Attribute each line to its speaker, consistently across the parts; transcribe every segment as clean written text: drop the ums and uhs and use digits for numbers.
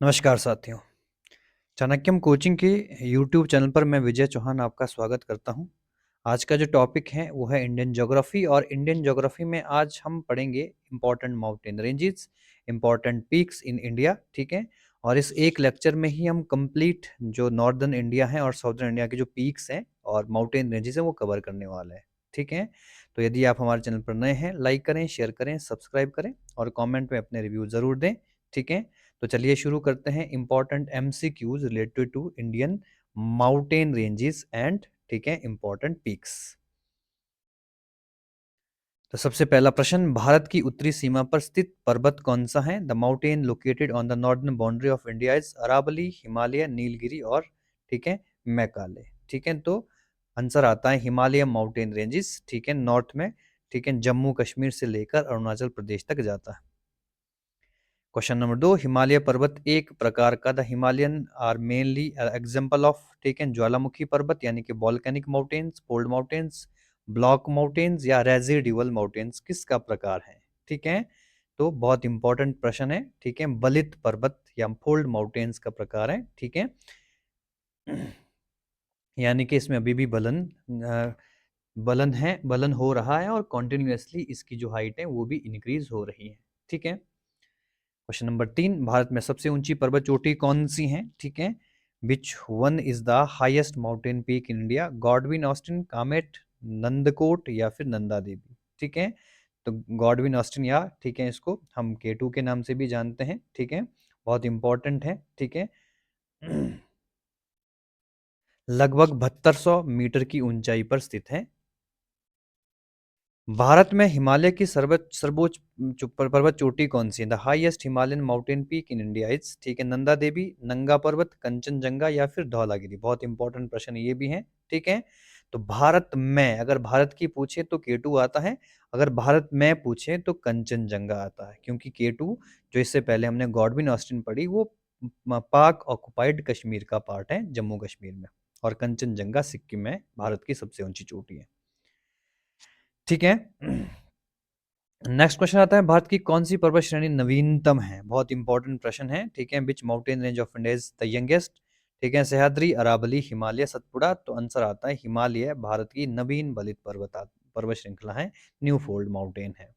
Speaker 1: नमस्कार साथियों। चाणक्यम कोचिंग के यूट्यूब चैनल पर मैं विजय चौहान आपका स्वागत करता हूं। आज का जो टॉपिक है वो है इंडियन ज्योग्राफी और इंडियन ज्योग्राफी में आज हम पढ़ेंगे important mountain ranges, important peaks in India. ठीक है। और इस एक लेक्चर में ही हम कंप्लीट जो नॉर्दर्न इंडिया है और साउदर्न इंडिया के जो पीक्स हैं और माउंटेन रेंजेस हैं वो कवर करने वाले हैं। ठीक है। तो यदि आप हमारे चैनल पर नए हैं, लाइक करें, शेयर करें, सब्सक्राइब करें और कमेंट में अपने रिव्यू ज़रूर दें। ठीक है। तो चलिए शुरू करते हैं important MCQs related to Indian mountain ranges and ठीक है इंपॉर्टेंट पीक्स। तो सबसे पहला प्रश्न, भारत की उत्तरी सीमा पर स्थित पर्वत कौन सा है? The mountain located on the northern boundary of India is Aravalli, Himalaya, Nilgiri और ठीक है मैकाले। ठीक है। तो आंसर आता है हिमालय माउंटेन रेंजेस। ठीक है, नॉर्थ में। ठीक है, जम्मू कश्मीर से लेकर अरुणाचल प्रदेश तक जाता है। क्वेश्चन नंबर 2, हिमालय पर्वत एक प्रकार का the Himalayan are mainly example of ठीक है ज्वालामुखी पर्वत यानी कि volcanic mountains, fold mountains, block mountains या रेजिडुअल माउंटेन्स किसका प्रकार है? ठीक है। तो बहुत इंपॉर्टेंट प्रश्न है। ठीक है, बलित पर्वत या फोल्ड माउंटेन्स का प्रकार है। ठीक है। यानी कि इसमें अभी भी बलन हो रहा है और कॉन्टिन्यूसली इसकी जो हाइट है वो भी इंक्रीज हो रही है। ठीक है। क्वेश्चन नंबर 3, भारत में सबसे ऊंची पर्वत चोटी कौन सी है? ठीक है, which one is the highest mountain peak in India? Godwin Austen, Kamet, Nandkot या फिर नंदा देवी? ठीक है। तो गॉडविन ऑस्टिन या ठीक है इसको हम केटू के नाम से भी जानते हैं। ठीक है, बहुत इंपॉर्टेंट है। ठीक है। लगभग 7200 मीटर की ऊंचाई पर स्थित है। भारत में हिमालय की सर्वोच्च पर्वत चोटी कौन सी है? The highest Himalayan mountain peak in India is ठीक है नंदा देवी, नंगा पर्वत, कंचनजंगा या फिर धौलागिरी? बहुत इंपॉर्टेंट प्रश्न ये भी है। ठीक है। तो भारत में अगर भारत की पूछे तो केटू आता है, अगर भारत में पूछे तो कंचनजंगा आता है, क्योंकि केटू जो इससे पहले हमने गॉडविन ऑस्टिन पढ़ी वो पाक ऑक्युपाइड कश्मीर का पार्ट है जम्मू कश्मीर में, और कंचनजंगा सिक्किम में भारत की सबसे ऊंची चोटी है। ठीक है। नेक्स्ट क्वेश्चन आता है, भारत की कौन सी पर्वत श्रेणी नवीनतम है? बहुत इंपॉर्टेंट प्रश्न है। ठीक है, which mountain range of India is the youngest? ठीक है, सह्याद्री, अरावली, हिमालय, सतपुड़ा? तो आंसर आता है हिमालय भारत की नवीन बलित पर्वत श्रृंखला है, न्यू फोल्ड माउंटेन है।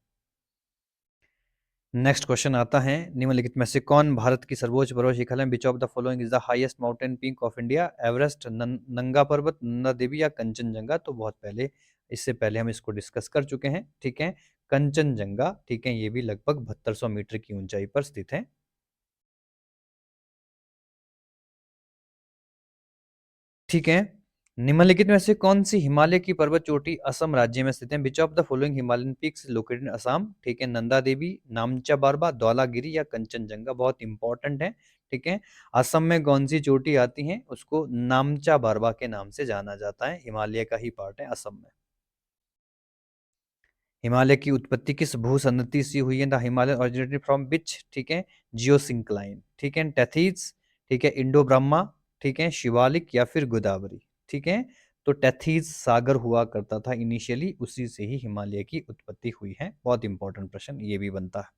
Speaker 1: नेक्स्ट क्वेश्चन आता है, निम्नलिखित में से कौन भारत की सर्वोच्च पर्वत श्रृंखला है? Which of the following is the highest mountain peak of India? Everest, नंगा पर्वत, नंदा देवी या कंचनजंगा? तो बहुत पहले इससे पहले हम इसको डिस्कस कर चुके हैं। ठीक है, कंचनजंगा। ठीक है, ये भी लगभग 7200 मीटर की ऊंचाई पर स्थित है। ठीक है, निम्नलिखित में से कौन सी हिमालय की पर्वत चोटी असम राज्य में स्थित है? Which of the following Himalayan peaks located in Assam? ठीक है, नंदा देवी, नामचा बारबा, धौलागिरी या कंचनजंगा? बहुत इंपॉर्टेंट है। ठीक है, असम में कौन सी चोटी आती है? उसको नामचा बारबा के नाम से जाना जाता है, हिमालय का ही पार्ट है असम में। हिमालय की उत्पत्ति किस भूसंतति से हुई है? The Himalaya originated from which ठीक है जियोसिंक्लाइन? ठीक है, टेथीज, ठीक है, इंडो ब्रह्मा, ठीक है, शिवालिक या फिर गोदावरी? ठीक है, तो टेथीज सागर हुआ करता था इनिशियली, उसी से ही हिमालय की उत्पत्ति हुई है। बहुत इंपॉर्टेंट प्रश्न ये भी बनता है।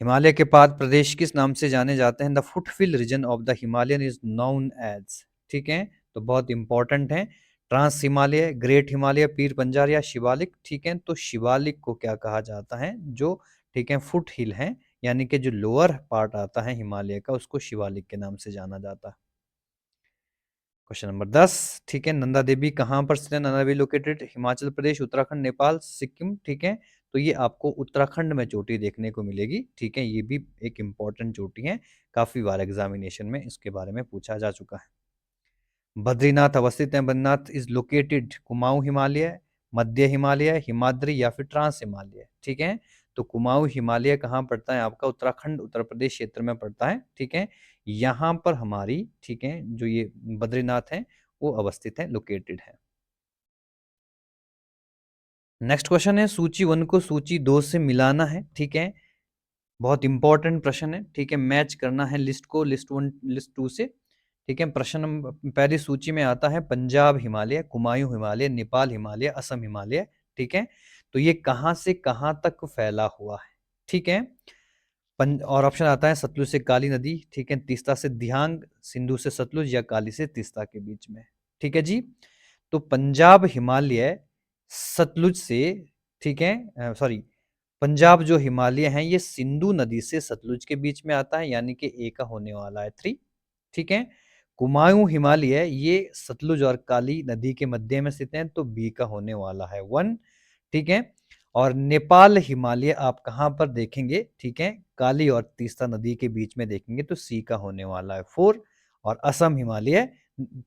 Speaker 1: हिमालय के पाद प्रदेश किस नाम से जाने जाते हैं? The foothill region of the Himalayan is known as ठीक है, तो बहुत इंपॉर्टेंट है। ट्रांस हिमालय, ग्रेट हिमालय, पीर पंजाल या शिवालिक? ठीक है, तो शिवालिक को क्या कहा जाता है? जो ठीक है फुट हिल है, यानी कि जो लोअर पार्ट आता है हिमालय का, उसको शिवालिक के नाम से जाना जाता है। क्वेश्चन नंबर 10, ठीक है, नंदा देवी कहाँ पर स्थित है? नंदा देवी लोकेटेड हिमाचल प्रदेश, उत्तराखंड, नेपाल, सिक्किम? ठीक है, तो ये आपको उत्तराखंड में चोटी देखने को मिलेगी। ठीक है, ये भी एक इंपॉर्टेंट चोटी है, काफी बार एग्जामिनेशन में इसके बारे में पूछा जा चुका है। बद्रीनाथ अवस्थित है, बद्रीनाथ इज लोकेटेड कुमाऊं हिमालय, मध्य हिमालय, हिमाद्री या फिर ट्रांस हिमालय? ठीक है, तो कुमाऊं हिमालय कहाँ पड़ता है आपका? उत्तराखंड उत्तर प्रदेश क्षेत्र में पड़ता है। ठीक है, यहाँ पर हमारी ठीक है जो ये बद्रीनाथ है वो अवस्थित है, लोकेटेड है। नेक्स्ट क्वेश्चन है, सूची 1 को सूची 2 से मिलाना है। ठीक है, बहुत इंपॉर्टेंट प्रश्न है। ठीक है, मैच करना है लिस्ट को, लिस्ट 1 लिस्ट 2 से। ठीक है, प्रश्न नंबर पहली सूची में आता है पंजाब हिमालय, कुमायूं हिमालय, नेपाल हिमालय, असम हिमालय। ठीक है, तो ये कहां से कहां तक फैला हुआ है? ठीक है, और ऑप्शन आता है सतलुज से काली नदी, ठीक है, तीस्ता से दिहांग, सिंधु से सतलुज या काली से तीस्ता के बीच में। ठीक है जी। तो पंजाब हिमालय सतलुज से, ठीक है, सॉरी, पंजाब जो हिमालय है ये सिंधु नदी से सतलुज के बीच में आता है, यानी कि ए का होने वाला है 3। ठीक है। कुमाऊं हिमालय ये सतलुज और काली नदी के मध्य में स्थित है, तो बी का होने वाला है 1। ठीक है। और नेपाल हिमालय आप कहां पर देखेंगे, ठीक है, काली और तीस्ता नदी के बीच में देखेंगे, तो सी का होने वाला है 4। और असम हिमालय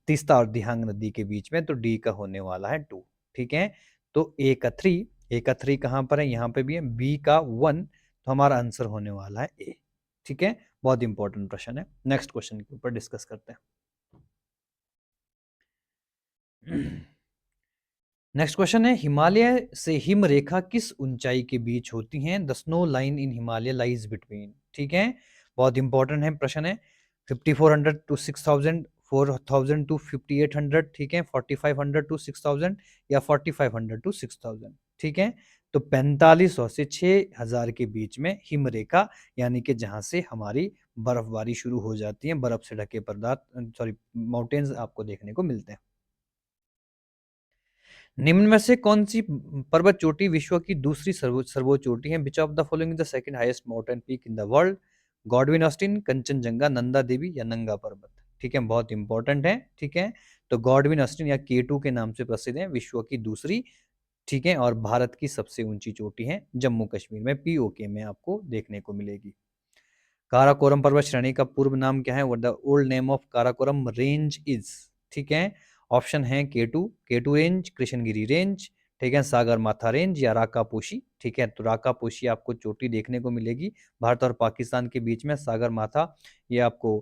Speaker 1: तीस्ता और दिहांग नदी के बीच में, तो डी का होने वाला है 2। ठीक है। तो ए का 3 कहां पर है, यहां पे भी है, बी का 1, तो हमारा आंसर होने वाला है ए। ठीक है। बहुत इंपॉर्टेंट प्रश्न है। नेक्स्ट क्वेश्चन के ऊपर डिस्कस करते हैं। नेक्स्ट क्वेश्चन है, हिमालय से हिम रेखा किस ऊंचाई के बीच होती हैं? The snow line in Himalaya lies between. ठीक है। बहुत इंपॉर्टेंट है प्रश्न है। 5400 टू 6000, 4000 टू 5800, ठीक है, 4500 टू 6000 या 4500 टू 6000। ठीक है। तो 4500 से 6000 के बीच में हिम रेखा, यानी कि जहां से हमारी बर्फबारी शुरू हो जाती है, बर्फ से ढके पदार्थ, सॉरी, माउंटेन्स आपको देखने को मिलते हैं। निम्न में से कौन सी पर्वत चोटी विश्व की दूसरी सर्वोच्च चोटी है? Which of the following the second highest mountain peak in the world? Godwin Austen, Kanchenjunga, Nanda Devi या नंगा पर्वत। ठीक है, बहुत इंपॉर्टेंट है। ठीक है। तो गॉडविन ऑस्टिन या केटू के नाम से प्रसिद्ध है, विश्व की दूसरी, ठीक है, और भारत की सबसे ऊंची चोटी है जम्मू कश्मीर में, पीओके में आपको देखने को मिलेगी। काराकोरम पर्वत श्रेणी का पूर्व नाम क्या है? What the old name of Karakoram range is? ठीक है। ऑप्शन है केटू, केटू रेंज, कृष्णगिरी रेंज, ठीक है, सागर माथा रेंज या राकापोशी। ठीक है। तो राकापोशी आपको चोटी देखने को मिलेगी भारत और पाकिस्तान के बीच में। सागर माथा ये आपको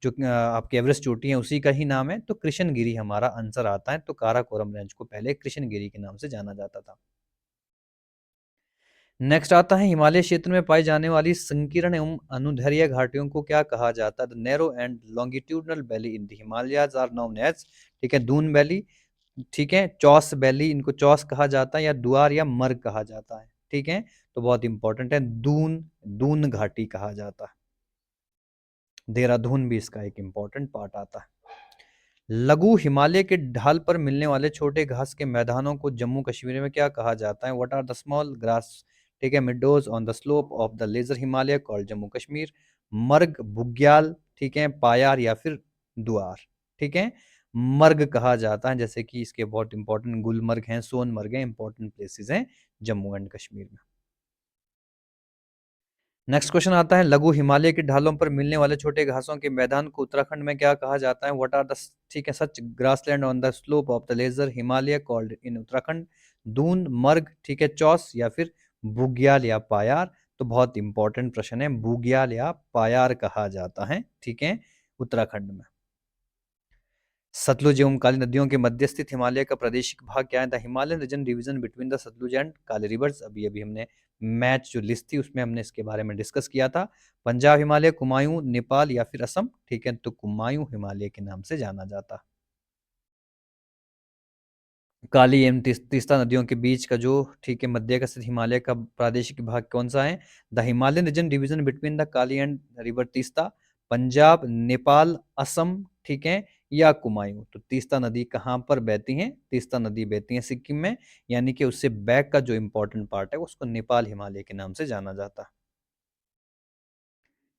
Speaker 1: जो आपकी एवरेस्ट चोटी है उसी का ही नाम है। तो कृष्णगिरी हमारा आंसर आता है। तो काराकोरम रेंज को पहले कृष्णगिरी के नाम से जाना जाता था। नेक्स्ट आता है, हिमालय क्षेत्र में पाई जाने वाली संकीर्ण एवं अनुदैर्ध्य घाटियों को क्या कहा जाता है? Narrow and longitudinal valley in the Himalayas are known as, ठीक है, दून वैली, ठीक है, चौस वैली, इनको चौस कहा जाता है, या दुआर या मर्ग कहा जाता है। ठीक है। तो बहुत इंपॉर्टेंट है, दून, दून घाटी कहा जाता है। देहरादून भी इसका एक इंपॉर्टेंट पार्ट आता है। लघु हिमालय के ढाल पर मिलने वाले छोटे घास के मैदानों को जम्मू कश्मीर में क्या कहा जाता है? What are the small grass, ठीक है, meadows on the slope of the lesser Himalaya called Jammu Kashmir? Marg, bugyal, ठीक है, पायार या फिर दुआर। ठीक है। मर्ग कहा जाता है, जैसे कि इसके बहुत इंपॉर्टेंट गुलमर्ग हैं, सोनमर्ग हैं, इंपॉर्टेंट प्लेसेस हैं जम्मू एंड कश्मीर में। नेक्स्ट क्वेश्चन आता है, लघु हिमालय की ढालों पर मिलने वाले छोटे घासों के मैदान को उत्तराखंड में क्या कहा जाता है? व्हाट आर द, ठीक है, such grassland on the slope of the lesser Himalaya called in Uttarakhand? Doon, marg, ठीक है, चौस या फिर बुग्याल या पायार? तो बहुत इंपॉर्टेंट प्रश्न है, बुग्याल या पायार कहा जाता है, ठीक है, उत्तराखंड में। सतलुज एवं काली नदियों के मध्य स्थित हिमालय का प्रादेशिक भाग क्या है? The Himalayan region division between the Sutlej and Kali rivers. अभी अभी हमने मैच जो लिस्ट थी उसमें हमने इसके बारे में डिस्कस किया था। पंजाब हिमालय, कुमायूं, नेपाल या फिर असम? ठीक है, तो कुमायूं हिमालय के नाम से जाना जाता। काली एवं तीस्ता नदियों के बीच का जो, ठीक है, मध्य का स्थित हिमालय का प्रादेशिक भाग कौन सा है? The Himalayan region division between the Kali and river Teesta. Punjab, Nepal, Assam, ठीक है, या कुमायूं? तो तीस्ता नदी कहाँ पर बहती है? तीस्ता नदी बहती है सिक्किम में, यानी कि उससे बैक का जो इंपॉर्टेंट पार्ट है उसको नेपाल हिमालय के नाम से जाना जाता है।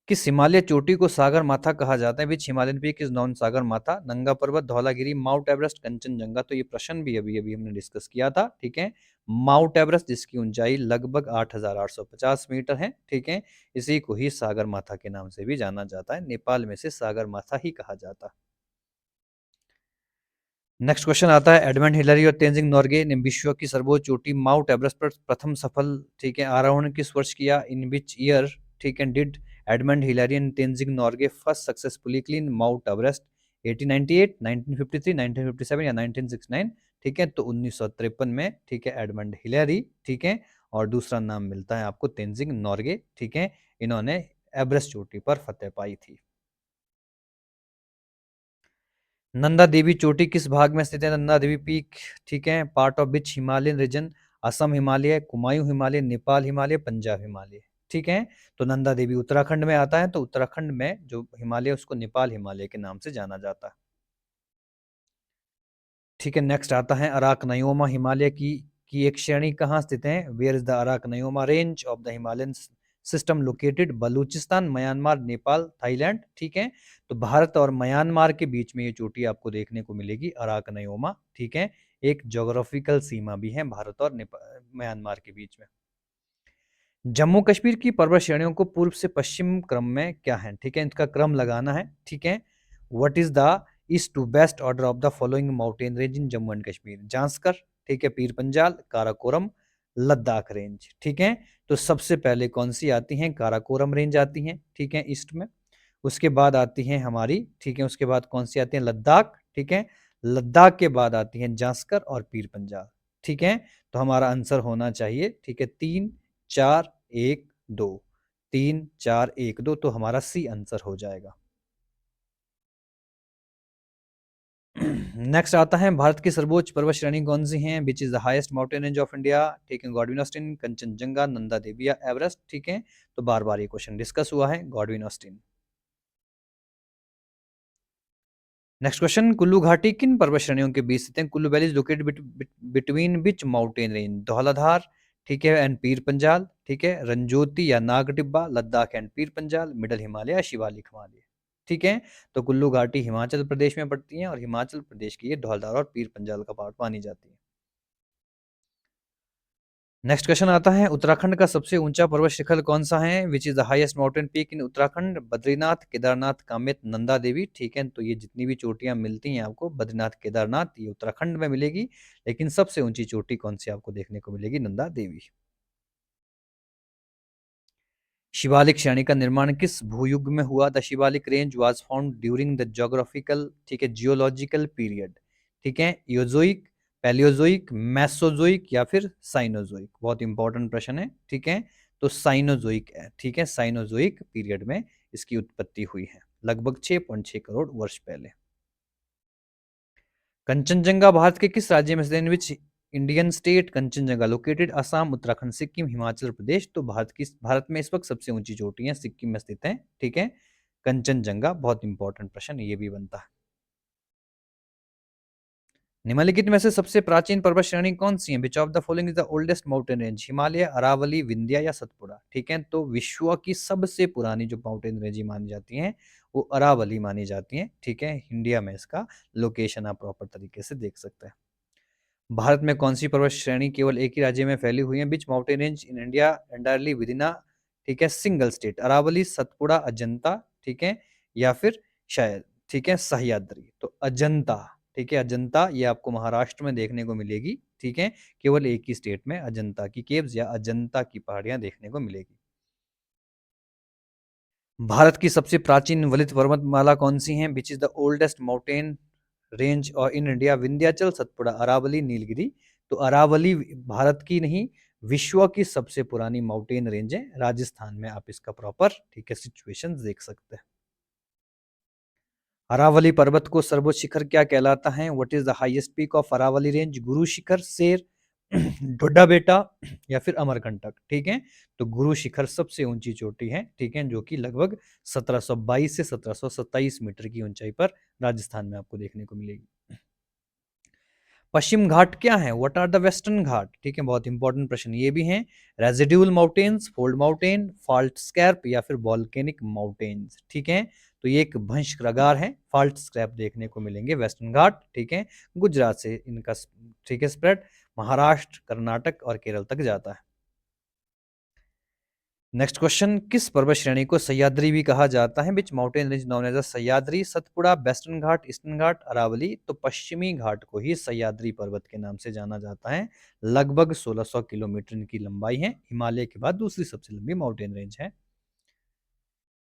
Speaker 1: किस हिमालय चोटी को सागर माथा कहा जाता है? विच हिमालयन पीक इज नॉन सागर माथा? नंगा पर्वत, धौलागिरी, माउंट एवरेस्ट, कंचनजंगा? तो ये प्रश्न भी अभी अभी हमने डिस्कस किया था। ठीक है। माउंट एवरेस्ट, जिसकी ऊंचाई लगभग 8850 मीटर है, ठीक है, इसी को ही सागर माथा के नाम से भी जाना जाता है। नेपाल में से सागर माथा ही कहा जाता है। नेक्स्ट क्वेश्चन आता है, एडमंड हिलरी और तेंजिंग नोर्गे ने विश्व की सर्वोच्च चोटी माउंट एवरेस्ट पर प्रथम सफल, ठीक है, आरोहण किस वर्ष किया? इन विच ईयर, ठीक है, did Edmund Hillary and Tenzing Norgay first successfully clean mount Everest? 1898, 1953, 1957 या 1969? ठीक है, तो 1953 में, ठीक है, एडमंड हिलरी, ठीक है, और दूसरा नाम मिलता है आपको तेंजिंग नोर्गे, ठीक है, इन्होंने एवरेस्ट चोटी पर फतेह पाई थी। नंदा देवी चोटी किस भाग में स्थित है? नंदा देवी पीक, ठीक है, part of which Himalayan region? Assam Himalaya, Kumaon Himalaya, Nepal Himalaya, Punjab Himalaya? ठीक है। तो नंदा देवी उत्तराखंड में आता है, तो उत्तराखंड में जो हिमालय उसको नेपाल हिमालय के नाम से जाना जाता है। ठीक है, नेक्स्ट आता है अराकनयोमा हिमालय की एक श्रेणी कहाँ स्थित है? Where is the Arakan Yoma range of the Himalayan system located? Baluchistan, Myanmar, Nepal, Thailand. ठीक है, तो भारत और म्यांमार के बीच में ये चोटी आपको देखने को मिलेगी, अराकनयोमा। ठीक है, एक ज्योग्राफिकल सीमा भी है भारत और म्यांमार के बीच में। जम्मू कश्मीर की पर्वत श्रेणियों को पूर्व से पश्चिम क्रम में क्या है? ठीक है, इनका क्रम लगाना है। ठीक है, what is the east to west order of the following mountain range in Jammu and Kashmir? Zanskar, ठीक है, पीर पंजाल, काराकोरम, लद्दाख रेंज। ठीक है, तो सबसे पहले कौन सी आती हैं? काराकोरम रेंज आती हैं, ठीक है, ईस्ट में। उसके बाद आती हैं हमारी, ठीक है, उसके बाद कौन सी आती है? लद्दाख। ठीक है, लद्दाख के बाद आती हैं जांस्कर और पीर पंजाल। ठीक है, तो हमारा आंसर होना चाहिए, ठीक है, 3 4 1 2, 3 4 1 2, तो हमारा सी आंसर हो जाएगा। नेक्स्ट आता है भारत की सर्वोच्च पर्वत श्रेणी कौन सी है? Which is the highest mountain range of India? ठीक है, गॉडविन ऑस्टिन, कंचनजंगा, नंदा देवी या एवरेस्ट? ठीक है, तो बार बार ये क्वेश्चन डिस्कस हुआ है, Godwin Austen. Next question, Kullu घाटी किन पर्वत श्रेणियों के बीच स्थित है? Kullu valley is located between which mountain range? Dhauladhar, ठीक है, एंड पीर पंजाल, ठीक है, रंजोती या नाग टिब्बा, लद्दाख एंड पीर पंजाल, मिडल हिमालय या शिवालिक हिमालय? ठीक है, तो कुल्लू घाटी हिमाचल प्रदेश में पड़ती है और हिमाचल प्रदेश की ये धौलाधार और पीर पंजाल का पार्ट मानी जाती है। नेक्स्ट क्वेश्चन आता है, उत्तराखंड का सबसे ऊंचा पर्वत शिखर कौन सा है? Which is the highest mountain peak in Uttarakhand? Badrinath, Kedarnath, Kamet, Nanda Devi? ठीक है, तो ये जितनी भी चोटियां मिलती हैं आपको, बद्रीनाथ, केदारनाथ, ये उत्तराखंड में मिलेगी, लेकिन सबसे ऊंची चोटी कौन सी आपको देखने को मिलेगी? नंदा देवी। शिवालिक श्रेणी का निर्माण किस भूयुग में हुआ? The Shivalik range was found during the geographical, ठीक है, जियोलॉजिकल पीरियड। ठीक है, योजोइक, पैलियोजोइक, मेसोजोइक या फिर साइनोजोइक? बहुत इंपॉर्टेंट प्रश्न है। ठीक है, तो साइनोजोइक है। ठीक है, साइनोजोइक पीरियड में इसकी उत्पत्ति हुई है, लगभग 6.6 करोड़ वर्ष पहले। कंचनजंगा भारत के किस राज्य में स्थित है? In which Indian state Kanchenjunga located? Assam, Uttarakhand, Sikkim, Himachal Pradesh? तो भारत में इस वक्त सबसे ऊंची चोटियां सिक्किम में स्थित हैं। ठीक है, कंचनजंगा, बहुत इंपॉर्टेंट प्रश्न ये भी बनता है। निम्नलिखित में से सबसे प्राचीन पर्वत श्रेणी कौन सी है? Which of the following is the oldest mountain range? Himalaya, Aravalli, Vindhya या सतपुड़ा? ठीक है, तो विश्व की सबसे पुरानी जो माउंटेन रेंज मानी जाती हैं वो अरावली मानी जाती हैं। ठीक है, इंडिया में इसका लोकेशन आप प्रॉपर तरीके से देख सकते हैं। भारत में कौन सी पर्वत श्रेणी केवल एक ही राज्य में फैली हुई है? Which mountain range in India entirely with in, ठीक है, सिंगल स्टेट? अरावली, सतपुड़ा, अजंता, ठीक है, या फिर शायद, ठीक है, सह्याद्री? तो अजंता, ठीक है, अजंता ये आपको महाराष्ट्र में देखने को मिलेगी। ठीक है, केवल एक ही स्टेट में अजंता की केव्स या अजंता की पहाड़ियां देखने को मिलेगी। भारत की सबसे प्राचीन वलित पर्वतमाला कौन सी है? Which is the oldest mountain range और इन इंडिया? विंध्याचल, सतपुड़ा, अरावली, नीलगिरी? तो अरावली भारत की नहीं, विश्व की सबसे पुरानी माउंटेन रेंज है, राजस्थान में आप इसका प्रॉपर, ठीक है, सिचुएशन देख सकते हैं। अरावली पर्वत को सर्वोच्च शिखर क्या कहलाता है? What is the highest peak of Aravalli range? Guru Shikhar, शेर, ढोडा बेटा या फिर अमरकंटक? ठीक है, तो गुरु शिखर सबसे ऊंची चोटी है, ठीक है, जो कि लगभग 1722 से 1727 मीटर की ऊंचाई पर राजस्थान में आपको देखने को मिलेगी। पश्चिम घाट क्या है? What are the western Ghat? ठीक है, बहुत इंपॉर्टेंट प्रश्न ये भी हैं। Residual mountains, fold mountain, fault scarp या फिर वॉल्केनिक माउंटेन्स? ठीक है, तो ये एक भंशक्रगार है, फॉल्ट स्क्रैप देखने को मिलेंगे वेस्टर्न घाट। ठीक है, गुजरात से इनका, ठीक है, स्प्रेड महाराष्ट्र, कर्नाटक और केरल तक जाता है। नेक्स्ट क्वेश्चन, किस पर्वत श्रेणी को सह्याद्री भी कहा जाता है? Which mountain range known as Sahyadri? Satpura, western Ghat, eastern Ghat, Aravalli? तो पश्चिमी घाट को ही सह्याद्री पर्वत के नाम से जाना जाता है, लगभग 1600 किलोमीटर की लंबाई है, हिमालय के बाद दूसरी सबसे लंबी माउंटेन रेंज है।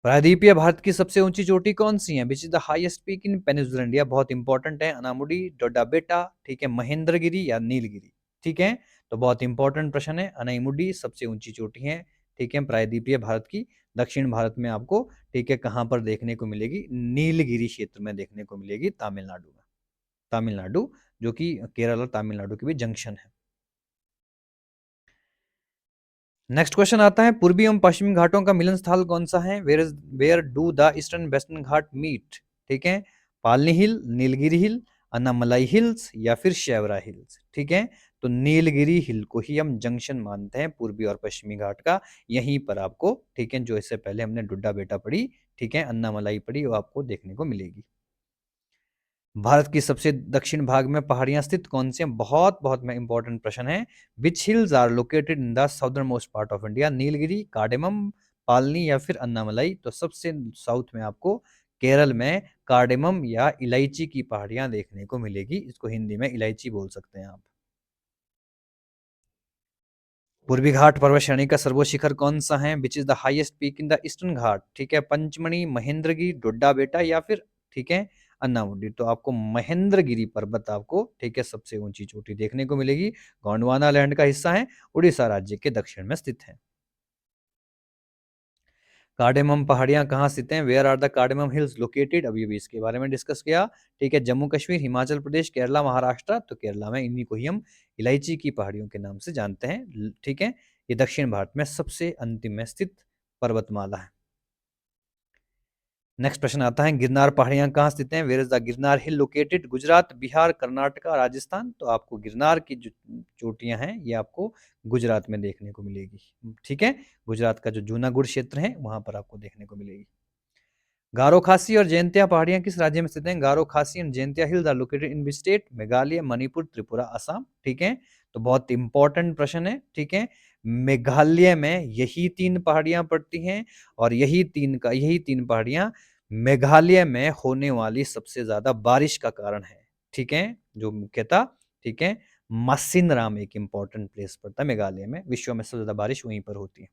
Speaker 1: प्रायद्वीपीय भारत की सबसे ऊंची चोटी कौन सी है? Which is the highest peak in peninsular India? बहुत इंपॉर्टेंट है, अनामुडी, डोडा बेटा, ठीक है, महेंद्रगिरी या नीलगिरी? ठीक है, तो बहुत इंपॉर्टेंट प्रश्न है, अनामुडी सबसे ऊंची चोटी है, ठीक है, प्रायद्वीपीय भारत की। दक्षिण भारत में आपको, ठीक है, कहां पर देखने को मिलेगी? नीलगिरी क्षेत्र में देखने को मिलेगी, तमिलनाडु में। तमिलनाडु, जो कि केरल और तमिलनाडु के भी जंक्शन है। नेक्स्ट क्वेश्चन आता है, पूर्वी एवं पश्चिमी घाटों का मिलन स्थल कौन सा है? Where do the eastern western Ghat meet? ठीक है, Palni hill, Nilgiri hill, Anamalai hills या फिर शेवरा हिल्स। ठीक है, तो नीलगिरी हिल को ही हम जंक्शन मानते हैं पूर्वी और पश्चिमी घाट का। यहीं पर आपको, ठीक है, जो इससे पहले हमने डुड्डा बेटा पढ़ी, ठीक है, अन्नामलाई पढ़ी, वो आपको देखने को मिलेगी। भारत की सबसे दक्षिण भाग में पहाड़ियां स्थित कौन सी हैं? बहुत बहुत में इंपॉर्टेंट प्रश्न है। Which hills are located in the southern most part of India? Nilgiri, Cardamom, Palani या फिर अन्नामलाई? तो सबसे साउथ में आपको केरल में कार्डेमम या इलायची की पहाड़ियां देखने को मिलेगी। इसको हिंदी में इलायची बोल सकते हैं आप। पूर्वी घाट पर्वत श्रेणी का सर्वोच्च शिखर कौन सा है? Which is the highest peak in the eastern Ghat? ठीक है, पंचमणि, महेंद्रगिरी, डोड्डा बेटा या फिर, ठीक है, अन्नामुडी? तो आपको महेंद्रगिरी पर्वत आपको, ठीक है, सबसे ऊंची चोटी देखने को मिलेगी। गोंडवाना लैंड का हिस्सा है, उड़ीसा राज्य के दक्षिण में स्थित है। कार्डेमम पहाड़ियां कहाँ स्थित हैं? Where are the cardamom hills located? अभी अभी इसके बारे में डिस्कस किया। ठीक है, जम्मू कश्मीर, हिमाचल प्रदेश, केरला, महाराष्ट्र? तो केरला में, इन्हीं को ही हम इलायची की पहाड़ियों के नाम से जानते हैं। ठीक है, ये दक्षिण भारत में सबसे अंतिम में स्थित पर्वतमाला है। नेक्स्ट प्रश्न आता है, गिरनार पहाड़ियां कहाँ स्थित हैं? Where is the Girnar hill located? Gujarat, Bihar, Karnataka, Rajasthan? तो आपको गिरनार की जो चोटियां हैं ये आपको गुजरात में देखने को मिलेगी। ठीक है, गुजरात का जो जूनागढ़ क्षेत्र है वहां पर आपको देखने को मिलेगी। गारो खासी और जयंतिया पहाड़ियां किस राज्य में स्थित हैं? Garo Khasi and Jaintia hills are located in which state? Meghalaya, Manipur, Tripura, Assam? ठीक है, तो बहुत इंपॉर्टेंट प्रश्न है। ठीक है, मेघालय में यही तीन पहाड़ियां पड़ती हैं और यही तीन पहाड़ियां मेघालय में होने वाली सबसे ज्यादा बारिश का कारण है। ठीक है, जो मुख्यतः, ठीक है, मासिनराम एक इंपॉर्टेंट प्लेस पड़ता है मेघालय में, विश्व में सबसे ज्यादा बारिश वहीं पर होती है।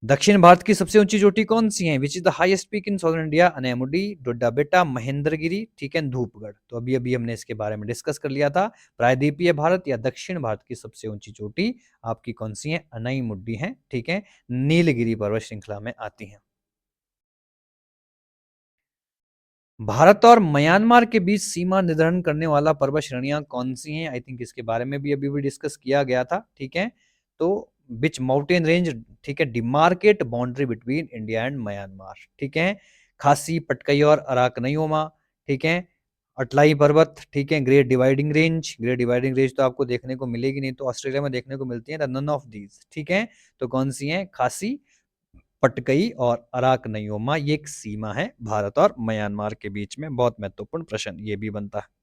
Speaker 1: दक्षिण भारत की सबसे ऊंची चोटी कौन सी है? Which is the highest peak in southern India? Anamudi, Dodda Betta, Mahendragiri, ठीक है, धूपगढ़? तो अभी अभी हमने इसके बारे में डिस्कस कर लिया था। प्रायद्वीपीय भारत या दक्षिण भारत की सबसे ऊंची चोटी आपकी कौन सी है? अनाईमुड्डी है। ठीक है, नीलगिरी पर्वत श्रृंखला में आती है। भारत और म्यांमार के बीच सीमा निर्धारण करने वाला पर्वत श्रेणियां कौन सी हैं? आई थिंक इसके बारे में भी अभी भी डिस्कस किया गया था। ठीक है, तो विच माउंटेन रेंज, ठीक है, demarcate boundary between India and Myanmar? ठीक है, खासी, पटकई और अराकनयोमा? ठीक है, अटलाई पर्वत? ठीक है, ग्रेट डिवाइडिंग रेंज तो आपको देखने को मिलेगी नहीं, तो ऑस्ट्रेलिया में देखने को मिलती है, नन ऑफ दीज। ठीक है, तो कौन सी है? खासी, पटकई और अराकनयोमा। ये एक सीमा है भारत और म्यांमार के बीच में। बहुत महत्वपूर्ण प्रश्न ये भी बनता है।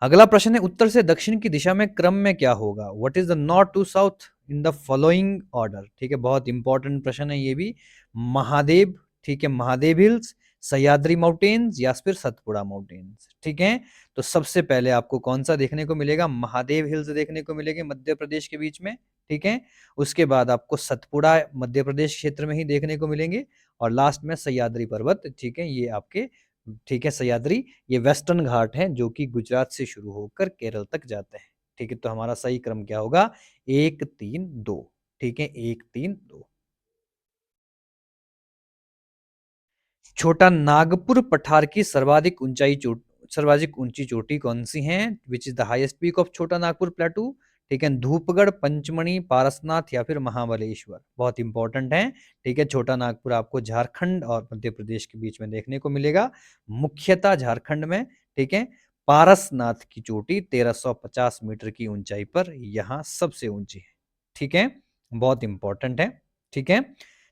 Speaker 1: अगला प्रश्न है, उत्तर से दक्षिण की दिशा में क्रम में क्या होगा? What is the north to south in the following order? ठीक है, बहुत इंपॉर्टेंट प्रश्न है ये भी। महादेव, ठीक है, महादेव हिल्स, सह्याद्री माउंटेन्स या फिर सतपुड़ा माउंटेन्स? ठीक है, तो सबसे पहले आपको कौन सा देखने को मिलेगा? महादेव हिल्स देखने को मिलेंगे मध्य प्रदेश के बीच में। ठीक है, उसके बाद आपको सतपुड़ा मध्य प्रदेश क्षेत्र में ही देखने को मिलेंगे और लास्ट में सह्याद्री पर्वत। ठीक है, ये आपके, ठीक है, सह्याद्री ये वेस्टर्न घाट हैं जो कि गुजरात से शुरू होकर केरल तक जाते हैं। ठीक है, तो हमारा सही क्रम क्या होगा? 1 3 2। ठीक है, 1 3 2। छोटा नागपुर पठार की सर्वाधिक ऊंची चोटी कौन सी है? Which is the highest peak of छोटा नागपुर प्लेटू? ठीक है, धूपगढ़, पंचमणि, पारसनाथ या फिर महाबलेश्वर? बहुत इंपॉर्टेंट है। ठीक है, छोटा नागपुर आपको झारखंड और मध्य प्रदेश के बीच में देखने को मिलेगा, मुख्यतः झारखंड में। ठीक है, पारसनाथ की चोटी 1350 मीटर की ऊंचाई पर यहाँ सबसे ऊंची है। ठीक है, बहुत इंपॉर्टेंट है। ठीक है,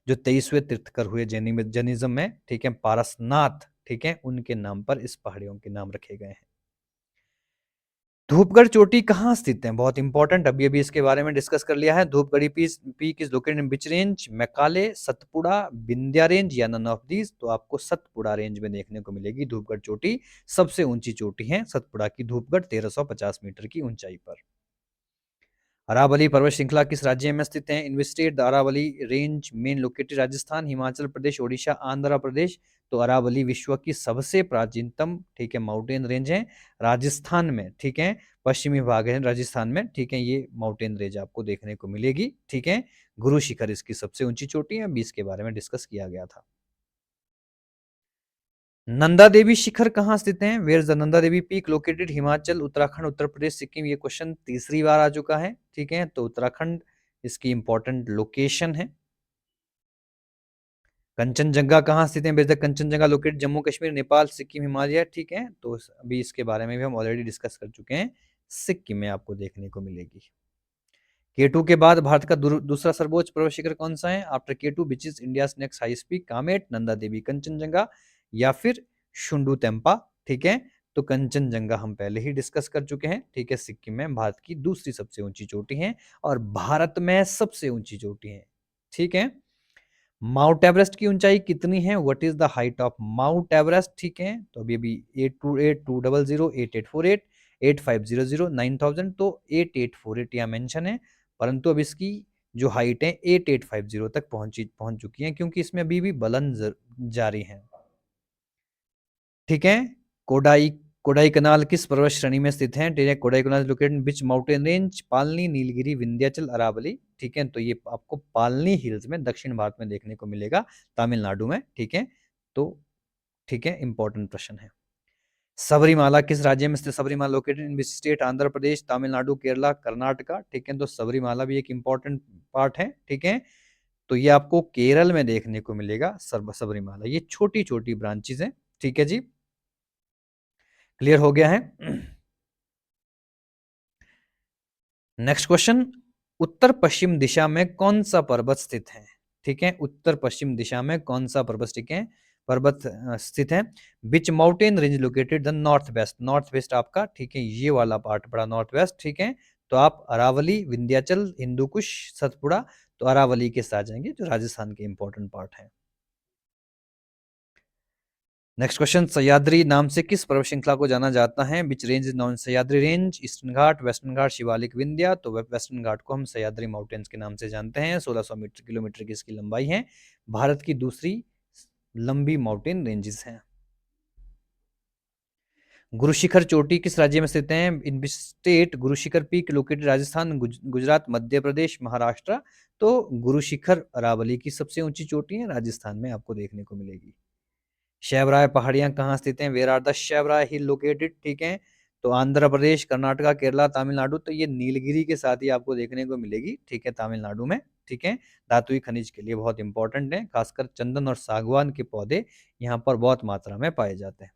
Speaker 1: जो 23वें तीर्थकर हुए जैनिज्म में, ठीक है, पारसनाथ, ठीक है, उनके नाम पर इस पहाड़ियों के नाम रखे गए हैं। धूपगढ़ चोटी कहाँ स्थित है? बहुत इंपॉर्टेंट, अभी अभी इसके बारे में डिस्कस कर लिया है। Dhupgarhi peak is located in which range? Maikal, Satpura, Vindhya range या नन ऑफ दीज? तो आपको सतपुड़ा रेंज में देखने को मिलेगी धूपगढ़ चोटी। सबसे ऊंची चोटी है सतपुड़ा की धूपगढ़ 1350 मीटर की ऊंचाई पर। अरावली पर्वत श्रृंखला किस राज्य में स्थित है? Invested the Aravalli range main located Rajasthan, Himachal Pradesh, Odisha, Andhra Pradesh? तो अरावली विश्व की सबसे प्राचीनतम, ठीक है, माउंटेन रेंज है राजस्थान में। ठीक है, पश्चिमी भाग है राजस्थान में। ठीक है, ये माउंटेन रेंज आपको देखने को मिलेगी। ठीक है, गुरु शिखर इसकी सबसे ऊंची चोटी है, 20 के बारे में डिस्कस किया गया था। नंदा देवी शिखर कहाँ स्थित है? Where is the Nanda Devi peak located? Himachal, Uttarakhand, Uttar Pradesh, Sikkim. ये क्वेश्चन तीसरी बार आ चुका है, ठीक है, तो उत्तराखंड इसकी इंपॉर्टेंट लोकेशन है। कंचनजंगा कहाँ स्थित है? Where is the Kanchenjunga located? Jammu Kashmir, Nepal, Sikkim, Himalaya, ठीक है, तो अभी इसके बारे में भी हम ऑलरेडी डिस्कस कर चुके हैं, सिक्किम में आपको देखने को मिलेगी। केटू के बाद भारत का दूसरा सर्वोच्च पर्वत शिखर कौन सा है? After K two which is India next highest peak? Kamet, Nanda Devi, Kanchenjunga या फिर शुंडू तेम्पा, ठीक है, तो कंचनजंगा हम पहले ही डिस्कस कर चुके हैं, ठीक है, सिक्किम में भारत की दूसरी सबसे ऊंची चोटी है और भारत में सबसे ऊंची चोटी है, ठीक है। माउंट एवरेस्ट की ऊंचाई कितनी है? What is the height of mount Everest, ठीक है, तो अभी 828200 8800 9000, तो 8848 यहाँ मेंशन है, परंतु अब इसकी जो हाइट है 8850 तक पहुंच चुकी है, क्योंकि इसमें अभी भी बलन जारी है, ठीक है। कोडाई कोडाई कनाल किस पर्वत श्रेणी में स्थित है? कोडाई कनाल लोकेटेड विच माउंटेन रेंज? पालनी, नीलगिरी, विंध्याचल, अरावली, ठीक है, तो ये आपको पालनी हिल्स में दक्षिण भारत में देखने को मिलेगा, तमिलनाडु में, ठीक है, तो ठीक है, इंपॉर्टेंट प्रश्न है। सबरीमाला किस राज्य में स्थित? Sabarimala located in which state? Andhra Pradesh, Tamil Nadu, Kerala, Karnataka, ठीक है, तो सबरीमाला भी एक इंपॉर्टेंट पार्ट है, ठीक है, तो ये आपको केरल में देखने को मिलेगा सबरीमाला। ये छोटी छोटी ब्रांचेज है, ठीक है जी, क्लियर हो गया है। नेक्स्ट क्वेश्चन, उत्तर पश्चिम दिशा में कौन सा पर्वत स्थित है? ठीक है, उत्तर पश्चिम दिशा में कौन सा पर्वत, ठीक है, पर्वत स्थित है? Which mountain range located the north west? North west आपका, ठीक है, ये वाला पार्ट बड़ा नॉर्थ वेस्ट, ठीक है, तो आप अरावली, विंध्याचल, हिंदुकुश, सतपुड़ा, तो अरावली के साथ जाएंगे जो राजस्थान के इंपॉर्टेंट पार्ट है। नेक्स्ट क्वेश्चन, सह्याद्री नाम से किस पर्वत श्रृंखला को जाना जाता है? Which range is known Sahyadri range? Eastern Ghat, western Ghat, Shivalik, Vindhya, तो वेस्टर्न घाट को हम सह्याद्री माउंटेन्स के नाम से जानते हैं। 1600 मीटर किलोमीटर की इसकी लंबाई है, भारत की दूसरी लंबी माउंटेन रेंजेस हैं। गुरु शिखर चोटी किस राज्य में स्थित है? इन state Guru Shikhar peak located? Rajasthan, Gujarat, Madhya Pradesh, Maharashtra, तो गुरु शिखर अरावली की सबसे ऊंची चोटी है, राजस्थान में आपको देखने को मिलेगी। शैवराय पहाड़ियां कहाँ स्थित हैं? Where are the Shevaroy hill located? ठीक है, तो आंध्र प्रदेश, कर्नाटका, केरला, तमिलनाडु, तो ये नीलगिरी के साथ ही आपको देखने को मिलेगी, ठीक है, तमिलनाडु में, ठीक है, धातुई खनिज के लिए बहुत इंपॉर्टेंट है, खासकर चंदन और सागवान के पौधे यहाँ पर बहुत मात्रा में पाए जाते हैं।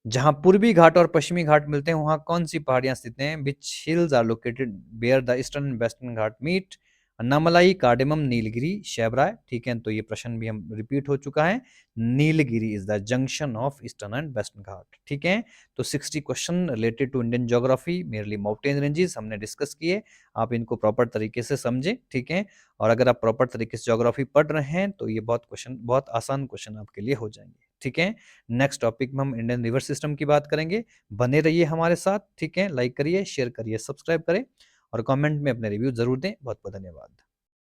Speaker 1: जहां पूर्वी घाट और पश्चिमी घाट मिलते हैं वहां कौन सी पहाड़ियां स्थित हैं? Which hills are located where the eastern and western Ghat meet? Annamalai, Cardamom, Nilgiri, Shevaroy, ठीक है, तो ये प्रश्न भी हम रिपीट हो चुका है, Nilgiri is the junction of eastern and western Ghat, ठीक है, तो 60 question related to Indian geography, mainly mountain ranges हमने डिस्कस किए, आप इनको प्रॉपर तरीके से समझे, ठीक है, और अगर आप प्रॉपर तरीके से ज्योग्राफी पढ़ रहे हैं तो ये बहुत आसान क्वेश्चन आपके लिए हो जाएंगे, ठीक है। नेक्स्ट टॉपिक में हम इंडियन रिवर सिस्टम की बात करेंगे, बने रहिए हमारे साथ, ठीक है, लाइक करिए, शेयर करिए, सब्सक्राइब करें और कमेंट में अपने रिव्यू जरूर दें। बहुत बहुत धन्यवाद।